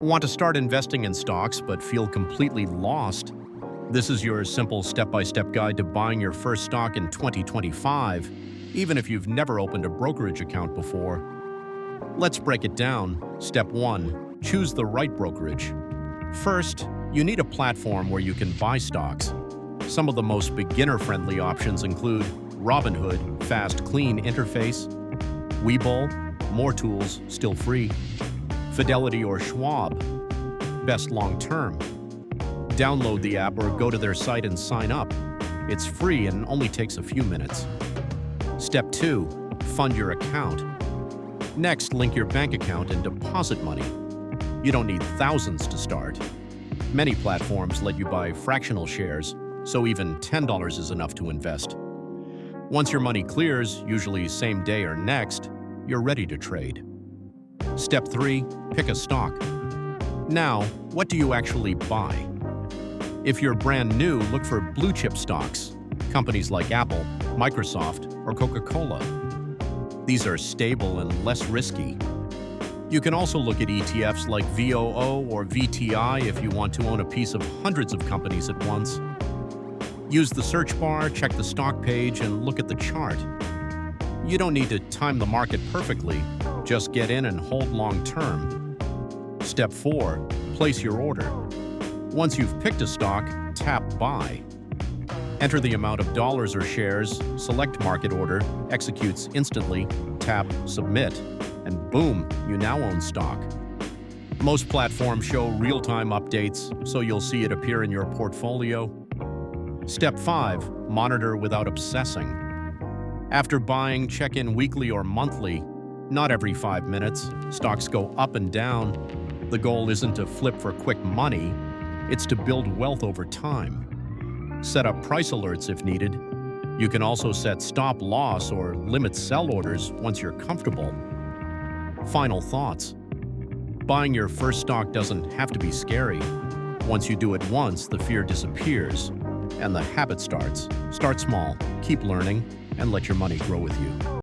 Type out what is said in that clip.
Want to start investing in stocks but feel completely lost? This is your simple step-by-step guide to buying your first stock in 2025, even if you've never opened a brokerage account before. Let's break it down. Step 1. Choose the right brokerage. First, you need a platform where you can buy stocks. Some of the most beginner-friendly options include Robinhood, fast, clean interface; Webull, more tools, still free; Fidelity or Schwab, best long-term. Download the app or go to their site and sign up. It's free and only takes a few minutes. Step 2. Fund your account. Next, link your bank account and deposit money. You don't need thousands to start. Many platforms let you buy fractional shares, so even $10 is enough to invest. Once your money clears, usually same day or next, you're ready to trade. Step 3. Pick a stock. Now, what do you actually buy? If you're brand new, look for blue-chip stocks, companies like Apple, Microsoft, or Coca-Cola. These are stable and less risky. You can also look at ETFs like VOO or VTI if you want to own a piece of hundreds of companies at once. Use the search bar, check the stock page, and look at the chart. You don't need to time the market perfectly. Just get in and hold long-term. Step 4. Place your order. Once you've picked a stock, tap Buy. Enter the amount of dollars or shares, select Market Order, executes instantly, tap Submit, and boom, you now own stock. Most platforms show real-time updates, so you'll see it appear in your portfolio. Step 5. Monitor without obsessing. After buying, check in weekly or monthly. Not every 5 minutes. Stocks go up and down. The goal isn't to flip for quick money, it's to build wealth over time. Set up price alerts if needed. You can also set stop loss or limit sell orders once you're comfortable. Final thoughts. Buying your first stock doesn't have to be scary. Once you do it once, the fear disappears, and the habit starts. Start small, keep learning, and let your money grow with you.